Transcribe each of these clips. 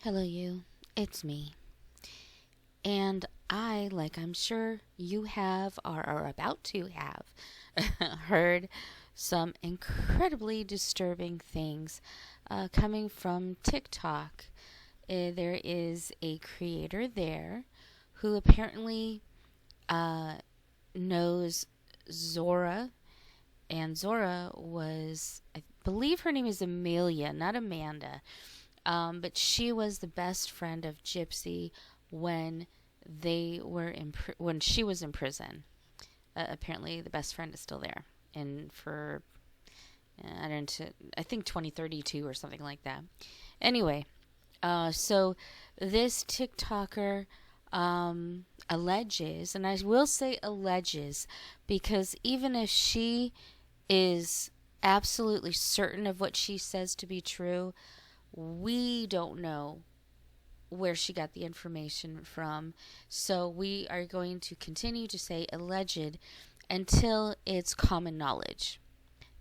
Hello, you. It's me. And I, like I'm sure you have or are about to have, heard some incredibly disturbing things coming from TikTok. There is a creator there who apparently knows Zora, and Zora was, I believe her name is Amelia, not Amanda. But she was the best friend of Gypsy when when she was in prison. Apparently, the best friend is still there, and for I think 2032 or something like that. Anyway, so this TikToker alleges, and I will say alleges, because even if she is absolutely certain of what she says to be true, we don't know where she got the information from. So we are going to continue to say alleged until it's common knowledge.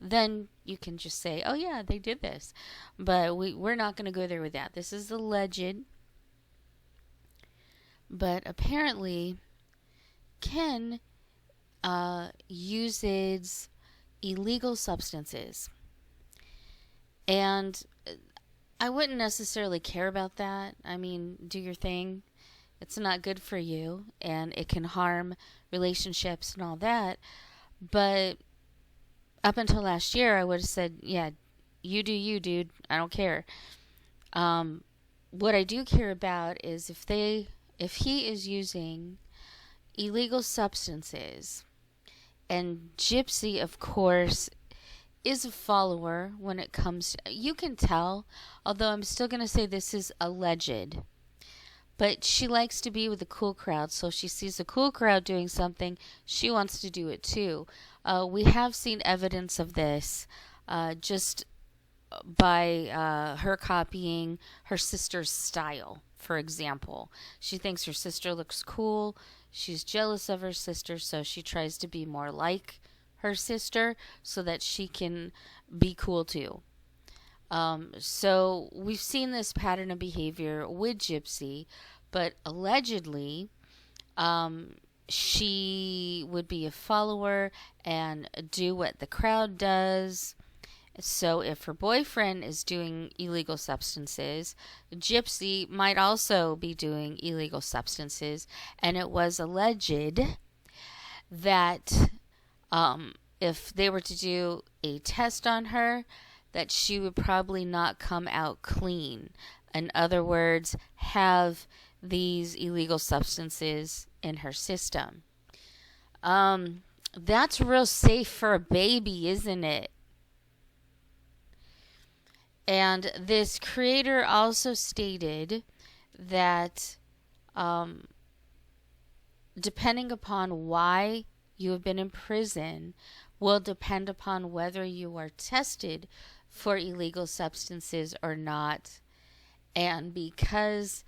Then you can just say, oh yeah, they did this. But we're not going to go there with that. This is alleged. But apparently, Ken uses illegal substances. And I wouldn't necessarily care about that. I mean, do your thing. It's not good for you, and it can harm relationships and all that. But up until last year, I would have said, yeah, you do you, dude. I don't care. What I do care about is if he is using illegal substances, and Gypsy, of course, is a follower when it comes to, you can tell, although I'm still going to say this is alleged, but she likes to be with the cool crowd. So if she sees a cool crowd doing something, she wants to do it too. We have seen evidence of this just by her copying her sister's style. For example, she thinks her sister looks cool. She's jealous of her sister, so she tries to be more like her sister so that she can be cool too. So we've seen this pattern of behavior with Gypsy, but allegedly, she would be a follower and do what the crowd does. So if her boyfriend is doing illegal substances, Gypsy might also be doing illegal substances. And it was alleged that if they were to do a test on her, that she would probably not come out clean. In other words, have these illegal substances in her system. That's real safe for a baby, isn't it? And this creator also stated that depending upon why you have been in prison will depend upon whether you are tested for illegal substances or not. And because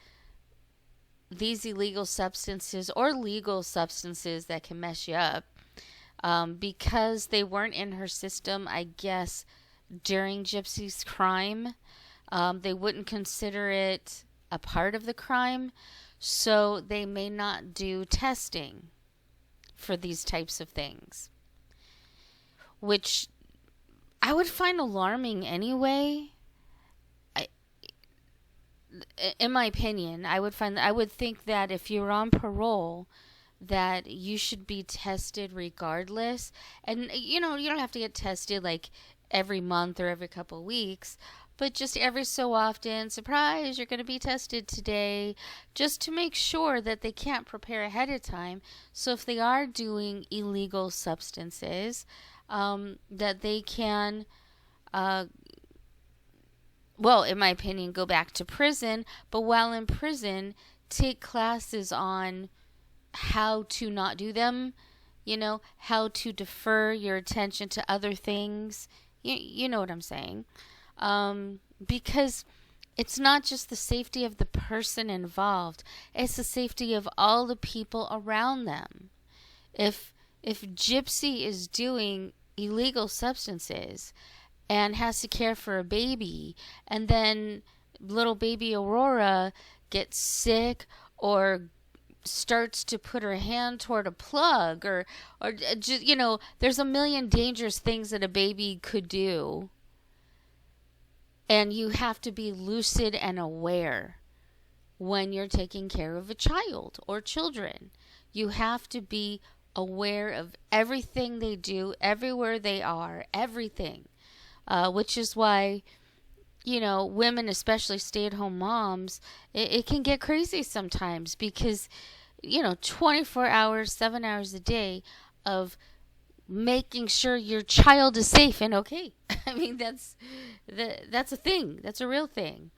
these illegal substances or legal substances that can mess you up, because they weren't in her system, I guess, during Gypsy's crime, they wouldn't consider it a part of the crime, so they may not do testing for these types of things, which I would find alarming anyway. In my opinion, I would think that if you're on parole, that you should be tested regardless. And you don't have to get tested like every month or every couple of weeks, but just every so often, surprise, you're going to be tested today, just to make sure that they can't prepare ahead of time. So if they are doing illegal substances, that they can, in my opinion, go back to prison, but while in prison, take classes on how to not do them, how to defer your attention to other things. You know what I'm saying. Because it's not just the safety of the person involved, it's the safety of all the people around them. If Gypsy is doing illegal substances and has to care for a baby, and then little baby Aurora gets sick or starts to put her hand toward a plug, or just, there's a million dangerous things that a baby could do. And you have to be lucid and aware when you're taking care of a child or children. You have to be aware of everything they do, everywhere they are, everything. Which is why, women, especially stay-at-home moms, it can get crazy sometimes because, 24 hours, 7 hours a day of making sure your child is safe and okay. I mean, that's a thing. That's a real thing.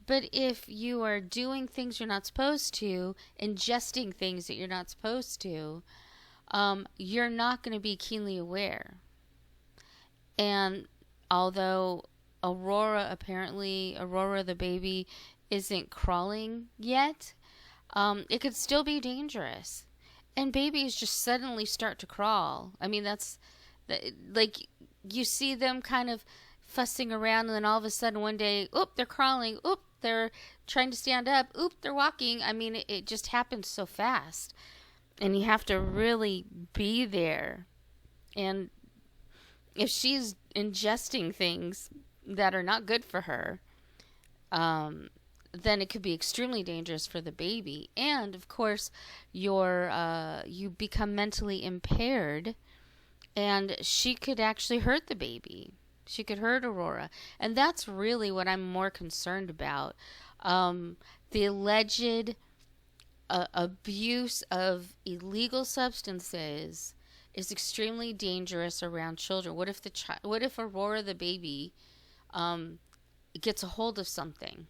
But if you are doing things you're not supposed to, ingesting things that you're not supposed to, you're not going to be keenly aware. And although Aurora the baby isn't crawling yet, it could still be dangerous. And babies just suddenly start to crawl. I mean, like, you see them kind of fussing around, and then all of a sudden one day, they're crawling, they're trying to stand up, they're walking. I mean, it just happens so fast. And you have to really be there. And if she's ingesting things that are not good for her, then it could be extremely dangerous for the baby. And of course, you become mentally impaired, and she could actually hurt the baby. She could hurt Aurora. And that's really what I'm more concerned about. The alleged abuse of illegal substances is extremely dangerous around children. What if Aurora the baby gets a hold of something?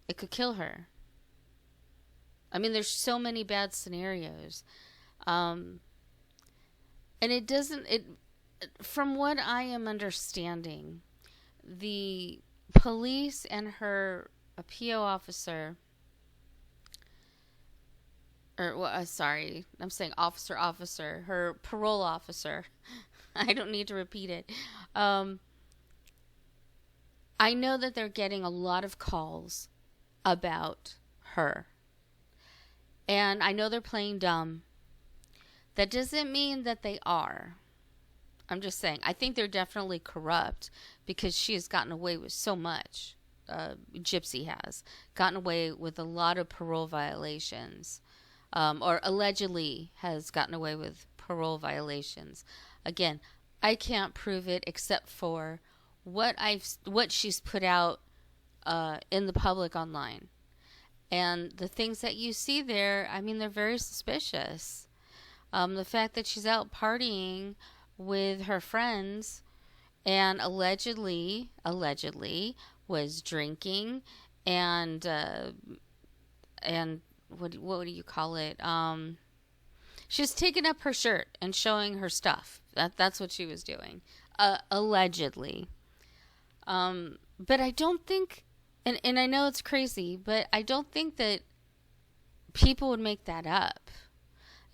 It could kill her. I mean, there's so many bad scenarios. And from what I am understanding, the police and her PO officer, I'm saying officer, her parole officer. I don't need to repeat it. I know that they're getting a lot of calls about her. And I know they're playing dumb. That doesn't mean that they are. I'm just saying, I think they're definitely corrupt because she has gotten away with so much. Gypsy has gotten away with a lot of parole violations. Or allegedly has gotten away with parole violations. Again, I can't prove it except for what she's put out in the public online. And the things that you see there, I mean, they're very suspicious. The fact that she's out partying with her friends and allegedly was drinking and what do you call it? She's taking up her shirt and showing her stuff. That's what she was doing, allegedly. But I don't think, and I know it's crazy, but I don't think that people would make that up.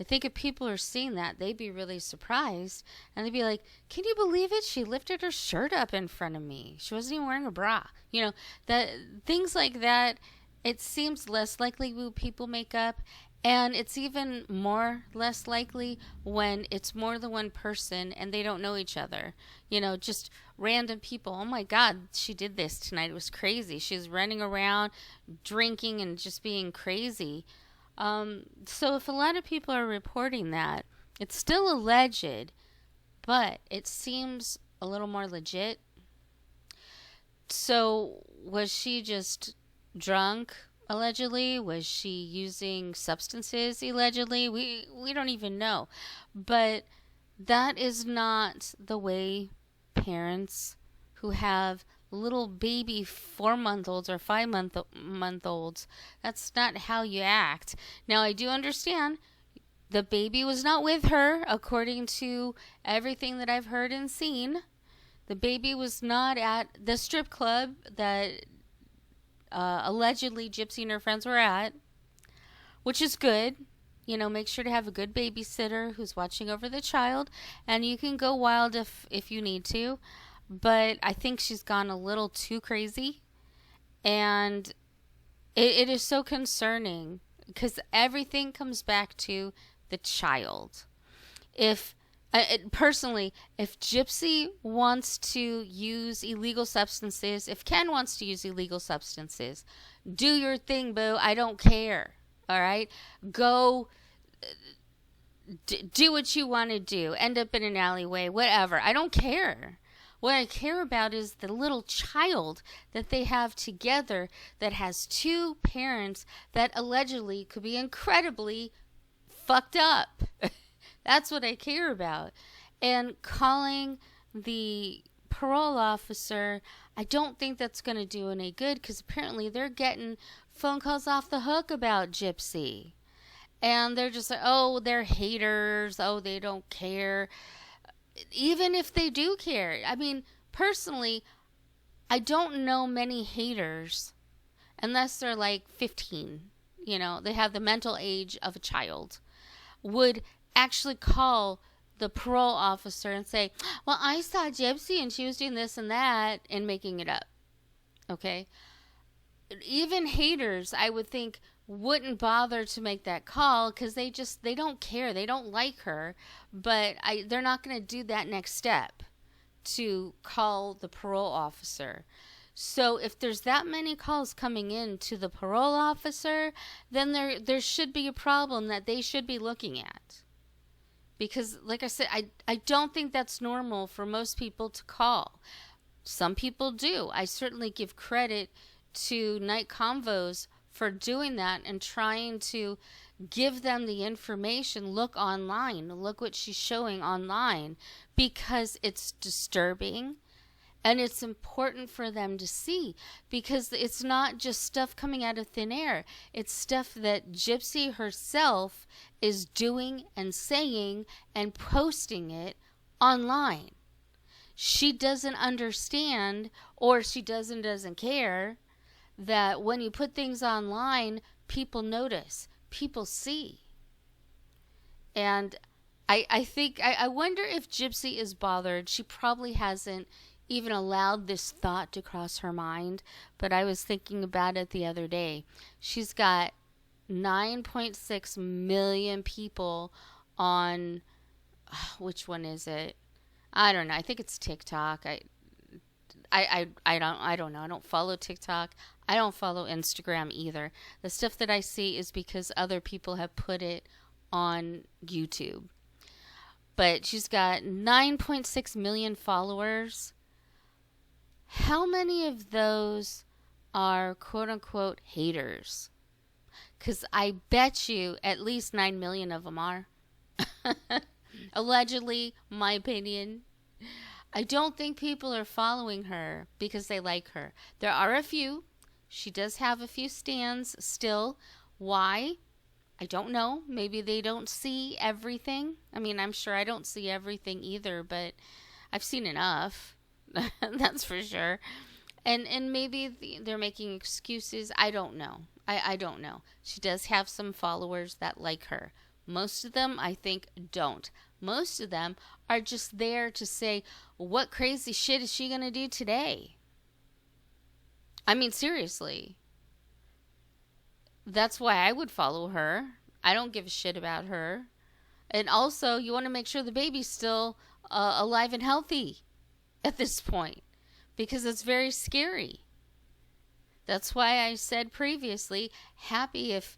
I think if people are seeing that, they'd be really surprised, and they'd be like, "Can you believe it? She lifted her shirt up in front of me. She wasn't even wearing a bra." That things like that. It seems less likely when people make up, and it's even more less likely when it's more than one person and they don't know each other. Just random people. Oh my God, she did this tonight. It was crazy. She was running around, drinking, and just being crazy. So if a lot of people are reporting that, it's still alleged, but it seems a little more legit. So was she just drunk, allegedly? Was she using substances, allegedly? We don't even know. But that is not the way parents who have little baby 4-month-olds or 5-month-olds, that's not how you act. Now, I do understand the baby was not with her, according to everything that I've heard and seen. The baby was not at the strip club that allegedly Gypsy and her friends were at, which is good. Make sure to have a good babysitter who's watching over the child, and you can go wild if you need to. But I think she's gone a little too crazy, And it is so concerning because everything comes back to the child. If personally, if Gypsy wants to use illegal substances, if Ken wants to use illegal substances, do your thing, boo. I don't care. All right? Go do what you want to do. End up in an alleyway, whatever. I don't care. What I care about is the little child that they have together that has two parents that allegedly could be incredibly fucked up. That's what I care about. And calling the parole officer, I don't think that's going to do any good because apparently they're getting phone calls off the hook about Gypsy. And they're just like, oh, they're haters. Oh, they don't care. Even if they do care. I mean, personally, I don't know many haters unless they're like 15. You know, they have the mental age of a child. Would actually call the parole officer and say, well, I saw Gypsy and she was doing this and that and making it up. Okay? Even haters, I would think, wouldn't bother to make that call because they don't care. They don't like her, but they're not going to do that next step to call the parole officer. So if there's that many calls coming in to the parole officer, then there should be a problem that they should be looking at. Because like I said, I don't think that's normal for most people to call. Some people do. I certainly give credit to Night Convos for doing that and trying to give them the information. Look online. Look what she's showing online, because it's disturbing and it's important for them to see, because it's not just stuff coming out of thin air. It's stuff that Gypsy herself is doing and saying and posting it online. She doesn't understand, or she doesn't care, that when you put things online, people notice, people see. And I think, I wonder if Gypsy is bothered. She probably hasn't even allowed this thought to cross her mind, but I was thinking about it the other day. She's got 9.6 million people on, which one is it? I don't know. I think it's TikTok. I don't know. I don't follow TikTok. I don't follow Instagram either. The stuff that I see is because other people have put it on YouTube. But she's got 9.6 million followers. How many of those are quote unquote haters? Because I bet you at least 9 million of them are. Allegedly, my opinion. I don't think people are following her because they like her. There are a few. She does have a few stands still. Why? I don't know. Maybe they don't see everything. I mean, I'm sure I don't see everything either, but I've seen enough. That's for sure. And maybe they're making excuses. I don't know. I don't know. She does have some followers that like her. Most of them, I think, don't. Most of them are just there to say, what crazy shit is she going to do today? I mean, seriously. That's why I would follow her. I don't give a shit about her. And also, you want to make sure the baby's still alive and healthy at this point, because it's very scary. That's why I said previously, happy if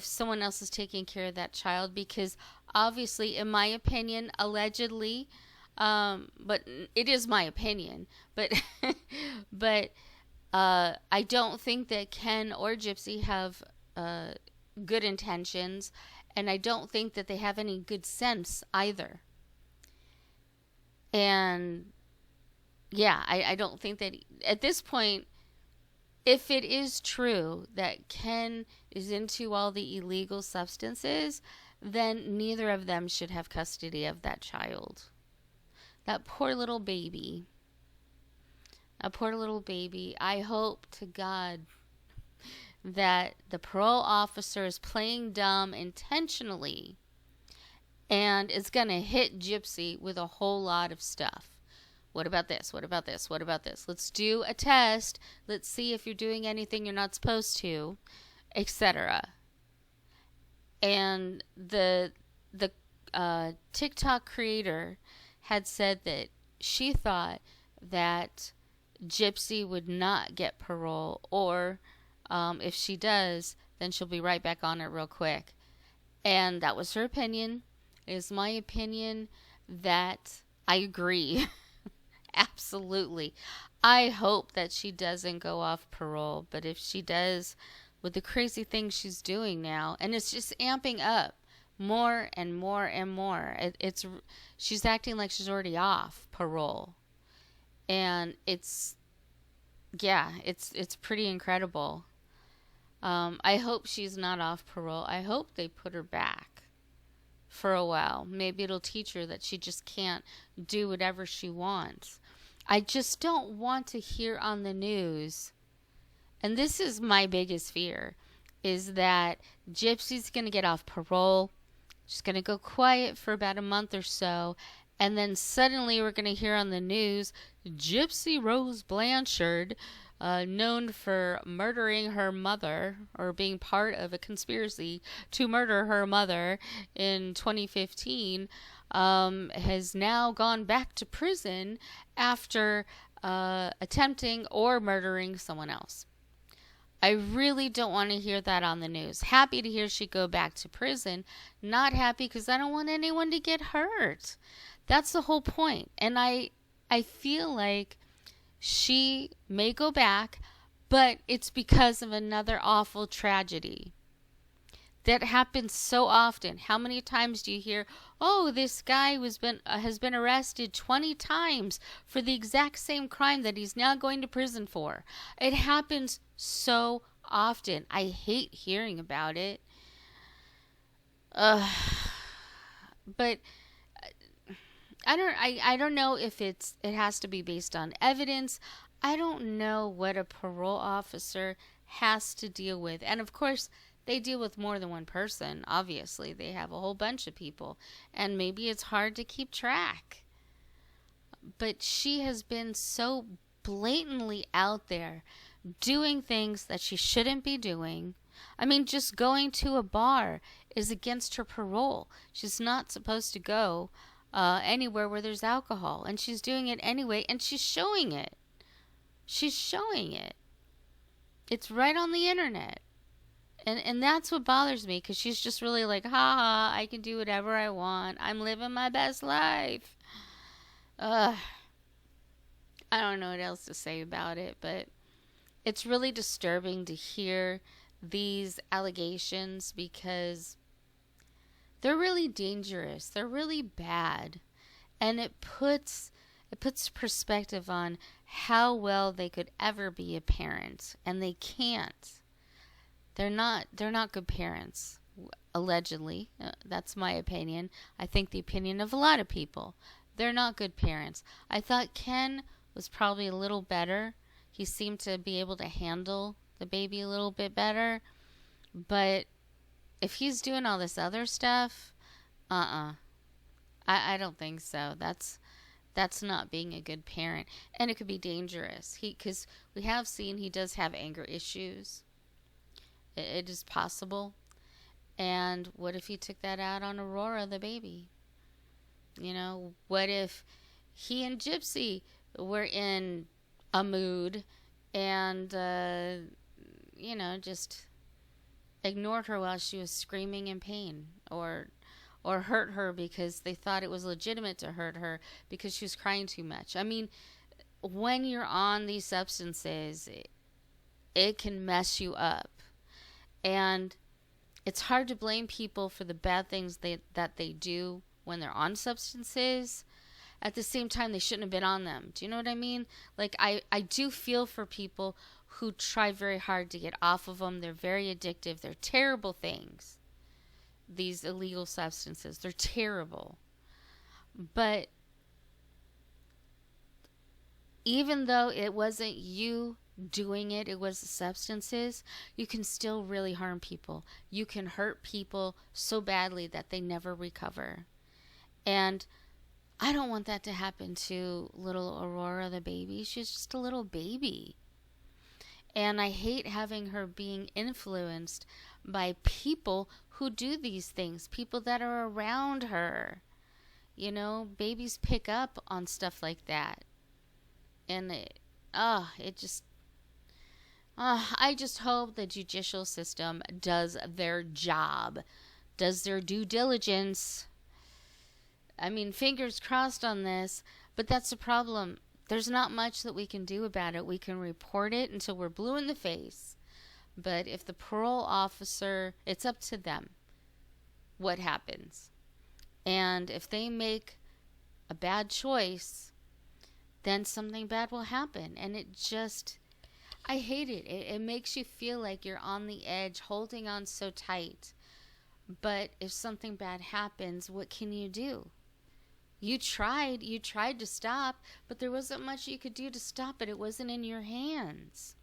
someone else is taking care of that child, because obviously, in my opinion, allegedly, but it is my opinion, but but I don't think that Ken or Gypsy have good intentions, and I don't think that they have any good sense either. And yeah, I don't think that at this point, if it is true that Ken is into all the illegal substances, then neither of them should have custody of that child. That poor little baby. A poor little baby. I hope to God that the parole officer is playing dumb intentionally and is going to hit Gypsy with a whole lot of stuff. What about this? What about this? What about this? Let's do a test. Let's see if you're doing anything you're not supposed to, etc. And the TikTok creator had said that she thought that Gypsy would not get parole, or if she does, then she'll be right back on it real quick. And that was her opinion. It is my opinion that I agree. Absolutely. I hope that she doesn't go off parole, but if she does, with the crazy things she's doing now, and it's just amping up more and more and more. She's acting like she's already off parole, and it's pretty incredible. I hope she's not off parole. I hope they put her back for a while. Maybe it'll teach her that she just can't do whatever she wants. I just don't want to hear on the news, and this is my biggest fear, is that Gypsy's going to get off parole. She's going to go quiet for about a month or so, and then suddenly we're going to hear on the news, Gypsy Rose Blanchard, known for murdering her mother, or being part of a conspiracy to murder her mother in 2015, has now gone back to prison after attempting or murdering someone else. I really don't want to hear that on the news. Happy to hear she go back to prison. Not happy because I don't want anyone to get hurt. That's the whole point. And I feel like she may go back, but it's because of another awful tragedy. That happens so often. How many times do you hear, oh, this guy has been arrested 20 times for the exact same crime that he's now going to prison for? It happens so often. I hate hearing about it. But I don't know if it has to be based on evidence. I don't know what a parole officer has to deal with. And of course, they deal with more than one person. Obviously, they have a whole bunch of people, and maybe it's hard to keep track. But she has been so blatantly out there doing things that she shouldn't be doing. I mean, just going to a bar is against her parole. She's not supposed to go anywhere where there's alcohol, and she's doing it anyway, and she's showing it. She's showing it. It's right on the internet. And that's what bothers me, because she's just really like, ha, I can do whatever I want. I'm living my best life. I don't know what else to say about it, but it's really disturbing to hear these allegations, because they're really dangerous. They're really bad. And it puts perspective on how well they could ever be a parent, and they can't. They're not good parents, allegedly. That's my opinion. I think the opinion of a lot of people. They're not good parents. I thought Ken was probably a little better. He seemed to be able to handle the baby a little bit better. But if he's doing all this other stuff, I don't think so. That's not being a good parent. And it could be dangerous. Because we have seen he does have anger issues. It is possible. And what if he took that out on Aurora, the baby? You know, what if he and Gypsy were in a mood and, just ignored her while she was screaming in pain, or hurt her because they thought it was legitimate to hurt her because she was crying too much. I mean, when you're on these substances, it can mess you up. And it's hard to blame people for the bad things that they do when they're on substances. At the same time, they shouldn't have been on them. Do you know what I mean? Like, I do feel for people who try very hard to get off of them. They're very addictive. They're terrible things. These illegal substances. They're terrible. But even though it wasn't you doing it, it was the substances, you can still really harm people. You can hurt people so badly that they never recover. And I don't want that to happen to little Aurora the baby. She's just a little baby. And I hate having her being influenced by people who do these things, people that are around her. You know, babies pick up on stuff like that. And I just hope the judicial system does their job, does their due diligence. I mean, fingers crossed on this, but that's the problem. There's not much that we can do about it. We can report it until we're blue in the face. But if the parole officer, it's up to them what happens. And if they make a bad choice, then something bad will happen. And I hate it. It makes you feel like you're on the edge, holding on so tight. But if something bad happens, what can you do? You tried to stop, but there wasn't much you could do to stop it. It wasn't in your hands.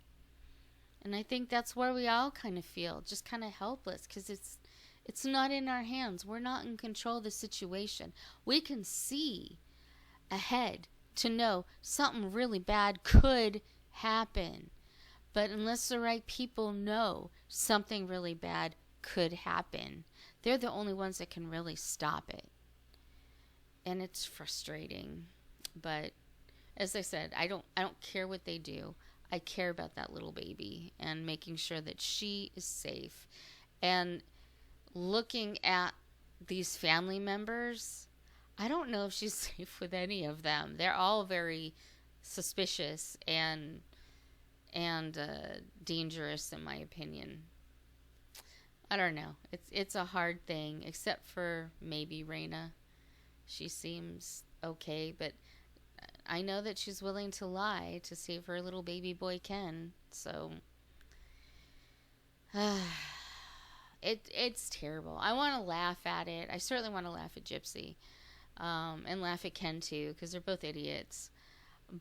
And I think that's where we all kind of feel, just kind of helpless, because it's not in our hands. We're not in control of the situation. We can see ahead to know something really bad could happen. But unless the right people know something really bad could happen, they're the only ones that can really stop it. And it's frustrating. But as I said, I don't care what they do. I care about that little baby and making sure that she is safe. And looking at these family members, I don't know if she's safe with any of them. They're all very suspicious and dangerous, in my opinion. I don't know. It's a hard thing, except for maybe Raina. She seems okay, but I know that she's willing to lie to save her little baby boy Ken. So it's terrible. I want to laugh at it. I certainly want to laugh at Gypsy, and laugh at Ken too, because they're both idiots.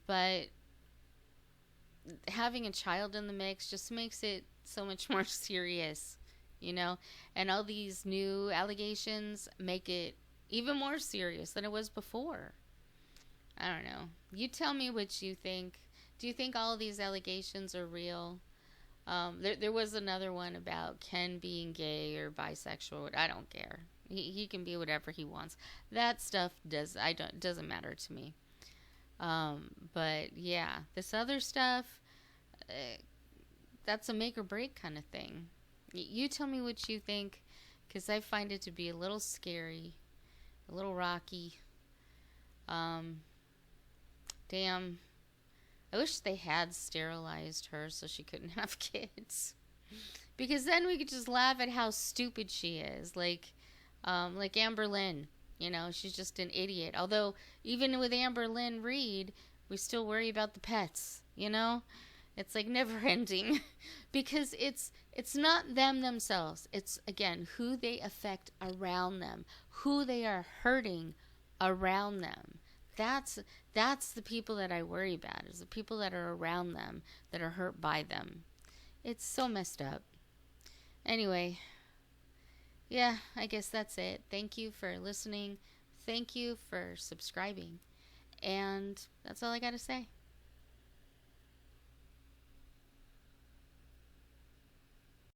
But having a child in the mix just makes it so much more serious, you know? And all these new allegations make it even more serious than it was before. I don't know. You tell me what you think. Do you think all of these allegations are real? There was another one about Ken being gay or bisexual. I don't care. He can be whatever he wants. That stuff doesn't matter to me. But yeah, this other stuff, that's a make or break kind of thing. You tell me what you think, because I find it to be a little scary, a little rocky. Damn. I wish they had sterilized her so she couldn't have kids. Because then we could just laugh at how stupid she is. Like Amber Lynn. You know, she's just an idiot. Although, even with Amber Lynn Reed, we still worry about the pets, you know? It's like never ending. Because it's not them themselves. It's, again, who they affect around them. Who they are hurting around them. That's the people that I worry about, is the people that are around them, that are hurt by them. It's so messed up. Anyway, yeah, I guess that's it. Thank you for listening. Thank you for subscribing. And that's all I got to say.